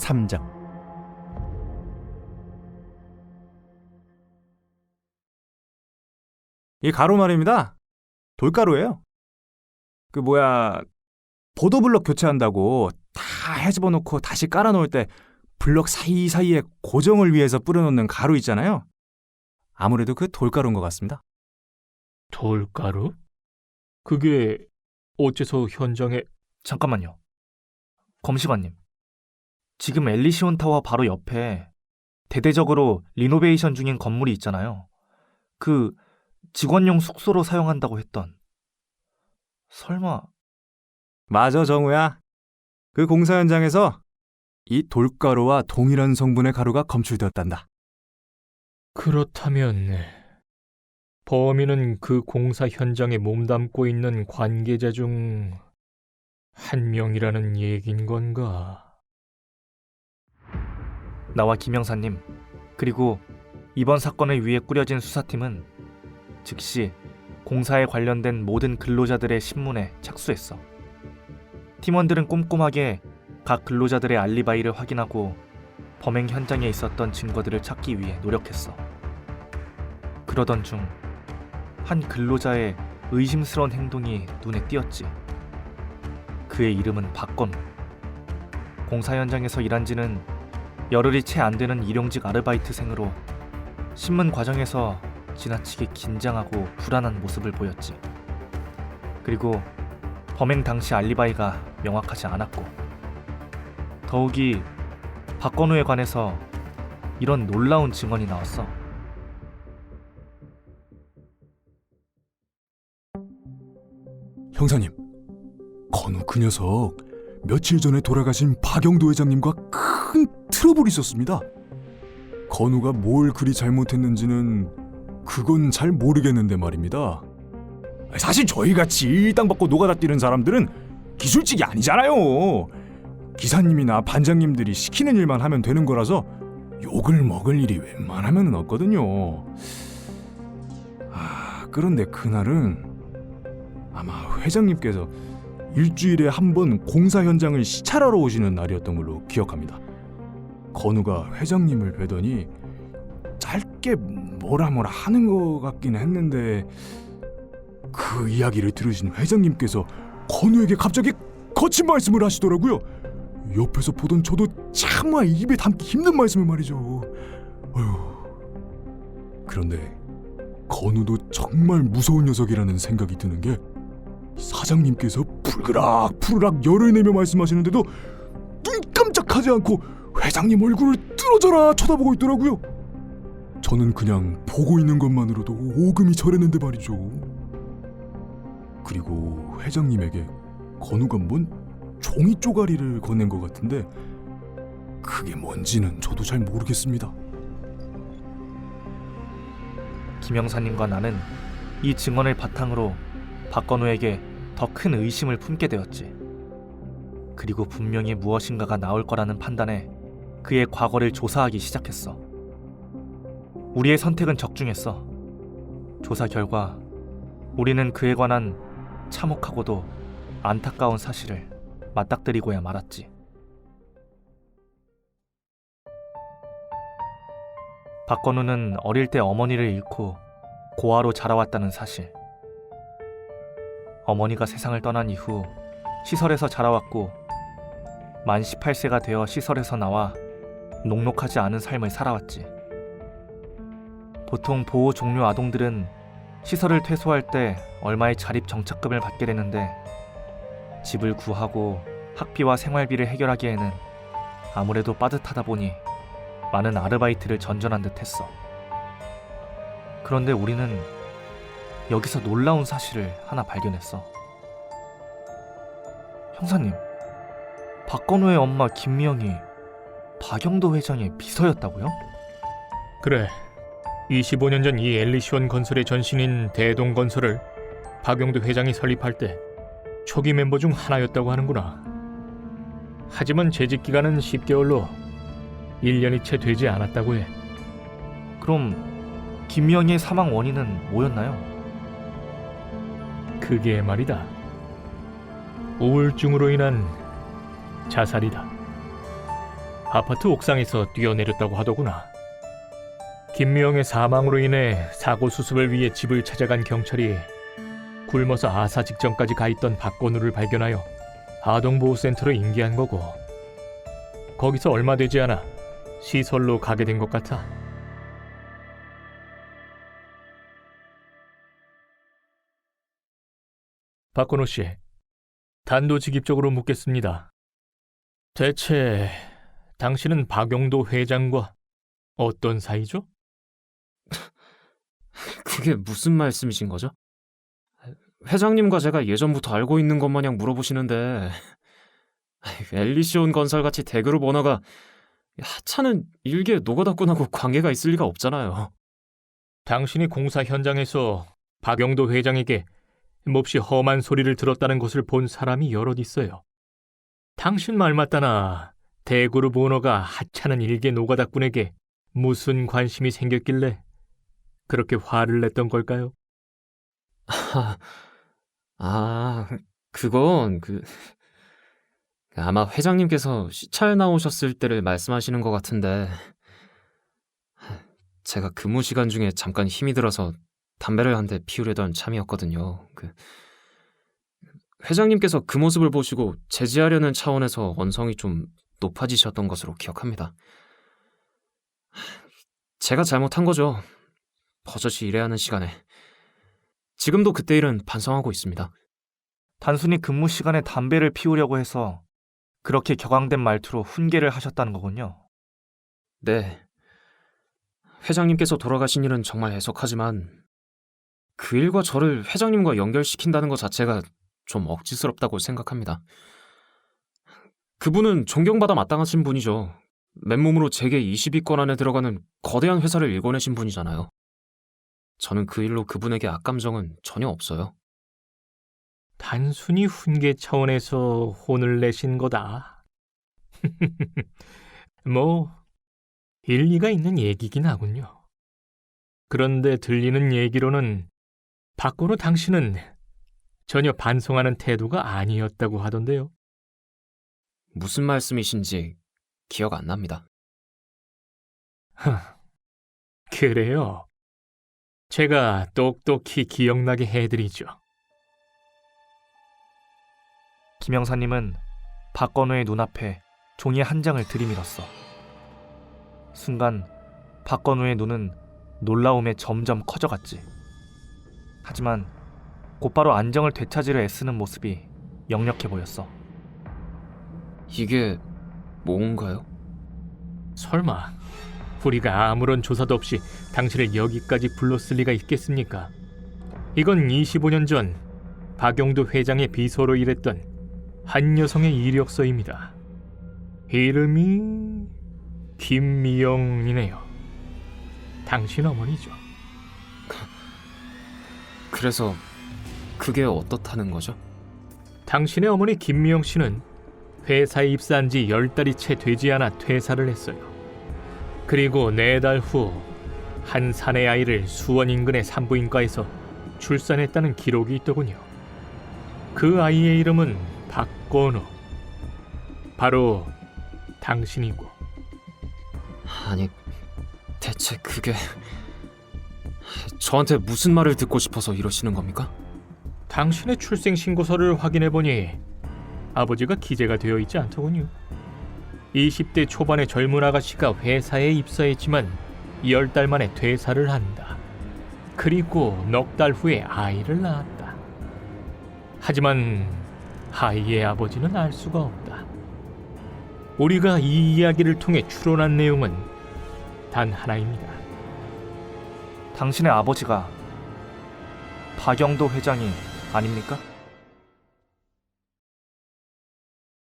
제3장. 이 가루 말입니다. 돌가루예요. 보도블럭 교체한다고 다 헤집어 놓고 다시 깔아 놓을 때 블럭 사이사이에 고정을 위해서 뿌려놓는 가루 있잖아요. 아무래도 그 돌가루인 것 같습니다. 돌가루? 그게 어째서 현장에... 잠깐만요. 검시관님. 지금 엘리시온 타워 바로 옆에 대대적으로 리노베이션 중인 건물이 있잖아요. 그 직원용 숙소로 사용한다고 했던. 설마... 맞아, 정우야. 그 공사 현장에서 이 돌가루와 동일한 성분의 가루가 검출되었단다. 그렇다면 범인은 그 공사 현장에 몸담고 있는 관계자 중 한 명이라는 얘긴 건가? 나와 김영사님, 그리고 이번 사건을 위해 꾸려진 수사팀은 즉시 공사에 관련된 모든 근로자들의 신문에 착수했어. 팀원들은 꼼꼼하게 각 근로자들의 알리바이를 확인하고 범행 현장에 있었던 증거들을 찾기 위해 노력했어. 그러던 중 한 근로자의 의심스러운 행동이 눈에 띄었지. 그의 이름은 박건우. 공사 현장에서 일한 지는 열흘이 채 안 되는 일용직 아르바이트생으로 신문 과정에서 지나치게 긴장하고 불안한 모습을 보였지. 그리고 범행 당시 알리바이가 명확하지 않았고, 더욱이 박건우에 관해서 이런 놀라운 증언이 나왔어. 형사님, 건우 그 녀석 며칠 전에 돌아가신 박영도 회장님과 큰 트러블이 있었습니다. 건우가 뭘 그리 잘못했는지는 그건 잘 모르겠는데 말입니다. 사실 저희같이 땅 받고 노가다 뛰는 사람들은 기술직이 아니잖아요. 기사님이나 반장님들이 시키는 일만 하면 되는 거라서 욕을 먹을 일이 웬만하면 없거든요. 그런데 그날은 아마 회장님께서 일주일에 한 번 공사 현장을 시찰하러 오시는 날이었던 걸로 기억합니다. 건우가 회장님을 뵈더니 짧게 뭐라 하는 것 같긴 했는데, 그 이야기를 들으신 회장님께서 건우에게 갑자기 거친 말씀을 하시더라고요. 옆에서 보던 저도 차마 입에 담기 힘든 말씀을 말이죠. 그런데 건우도 정말 무서운 녀석이라는 생각이 드는 게, 사장님께서 푸르락 열을 내며 말씀하시는데도 눈 깜짝하지 않고 회장님 얼굴을 뚫어져라 쳐다보고 있더라고요. 저는 그냥 보고 있는 것만으로도 오금이 저렸는데 말이죠. 그리고 회장님에게 건우가 뭔 종이 쪼가리를 건넨 것 같은데, 그게 뭔지는 저도 잘 모르겠습니다. 김영사님과 나는 이 증언을 바탕으로 박건우에게 더 큰 의심을 품게 되었지. 그리고 분명히 무엇인가가 나올 거라는 판단에 그의 과거를 조사하기 시작했어. 우리의 선택은 적중했어. 조사 결과 우리는 그에 관한 참혹하고도 안타까운 사실을 맞닥뜨리고야 말았지. 박건우는 어릴 때 어머니를 잃고 고아로 자라왔다는 사실. 어머니가 세상을 떠난 이후 시설에서 자라왔고, 만 18세가 되어 시설에서 나와 녹록하지 않은 삶을 살아왔지. 보통 보호 종료 아동들은 시설을 퇴소할 때 얼마의 자립 정착금을 받게 되는데, 집을 구하고 학비와 생활비를 해결하기에는 아무래도 빠듯하다 보니 많은 아르바이트를 전전한 듯 했어. 그런데 우리는 여기서 놀라운 사실을 하나 발견했어. 형사님, 박건우의 엄마 김미영이 박영도 회장의 비서였다고요? 그래, 25년 전 이 엘리시온 건설의 전신인 대동건설을 박영도 회장이 설립할 때 초기 멤버 중 하나였다고 하는구나. 하지만 재직 기간은 10개월로 1년이 채 되지 않았다고 해. 그럼 김미영의 사망 원인은 뭐였나요? 그게 말이다, 우울증으로 인한 자살이다. 아파트 옥상에서 뛰어내렸다고 하더구나. 김미영의 사망으로 인해 사고 수습을 위해 집을 찾아간 경찰이 굶어서 아사 직전까지 가 있던 박건우를 발견하여 아동보호센터로 인계한 거고, 거기서 얼마 되지 않아 시설로 가게 된 것 같아. 박건우 씨, 단도직입적으로 묻겠습니다. 대체 당신은 박영도 회장과 어떤 사이죠? 그게 무슨 말씀이신 거죠? 회장님과 제가 예전부터 알고 있는 것 마냥 물어보시는데, 엘리시온 건설같이 대그룹 오너가 하찮은 일개 노가다꾼하고 관계가 있을 리가 없잖아요. 당신이 공사 현장에서 박영도 회장에게 몹시 험한 소리를 들었다는 것을 본 사람이 여럿 있어요. 당신 말 맞다나 대그룹 오너가 하찮은 일개 노가다꾼에게 무슨 관심이 생겼길래 그렇게 화를 냈던 걸까요? 그건 아마 회장님께서 시찰 나오셨을 때를 말씀하시는 것 같은데, 제가 근무 시간 중에 잠깐 힘이 들어서 담배를 한 대 피우려던 참이었거든요. 회장님께서 그 모습을 보시고 제지하려는 차원에서 언성이 좀 높아지셨던 것으로 기억합니다. 제가 잘못한 거죠. 버젓이 일해야 하는 시간에. 지금도 그때 일은 반성하고 있습니다. 단순히 근무 시간에 담배를 피우려고 해서 그렇게 격앙된 말투로 훈계를 하셨다는 거군요. 네. 회장님께서 돌아가신 일은 정말 애석하지만 그 일과 저를 회장님과 연결시킨다는 것 자체가 좀 억지스럽다고 생각합니다. 그분은 존경받아 마땅하신 분이죠. 맨몸으로 재계 20위권 안에 들어가는 거대한 회사를 일궈내신 분이잖아요. 저는 그 일로 그분에게 악감정은 전혀 없어요. 단순히 훈계 차원에서 혼을 내신 거다. 뭐 일리가 있는 얘기긴 하군요. 그런데 들리는 얘기로는 박건우 당신은 전혀 반성하는 태도가 아니었다고 하던데요. 무슨 말씀이신지 기억 안 납니다. 그래요. 제가 똑똑히 기억나게 해드리죠. 김 형사님은 박건우의 눈앞에 종이 한 장을 들이밀었어. 순간 박건우의 눈은 놀라움에 점점 커져갔지. 하지만 곧바로 안정을 되찾으려 애쓰는 모습이 역력해 보였어. 이게 뭔가요? 설마 우리가 아무런 조사도 없이 당신을 여기까지 불렀을 리가 있겠습니까? 이건 25년 전 박영도 회장의 비서로 일했던 한 여성의 이력서입니다. 이름이 김미영이네요. 당신 어머니죠. 그래서 그게 어떻다는 거죠? 당신의 어머니 김미영 씨는 회사에 입사한 지 10달이 채 되지 않아 퇴사를 했어요. 그리고 4달 후 한 사내 아이를 수원 인근의 산부인과에서 출산했다는 기록이 있더군요. 그 아이의 이름은 박건우. 바로 당신이고. 아니, 대체 그게 저한테 무슨 말을 듣고 싶어서 이러시는 겁니까? 당신의 출생신고서를 확인해보니 아버지가 기재가 되어 있지 않더군요. 20대 초반의 젊은 아가씨가 회사에 입사했지만 10달 만에 퇴사를 한다. 그리고 넉 달 후에 아이를 낳았다. 하지만 아이의 아버지는 알 수가 없다. 우리가 이 이야기를 통해 추론한 내용은 단 하나입니다. 당신의 아버지가 박영도 회장이 아닙니까?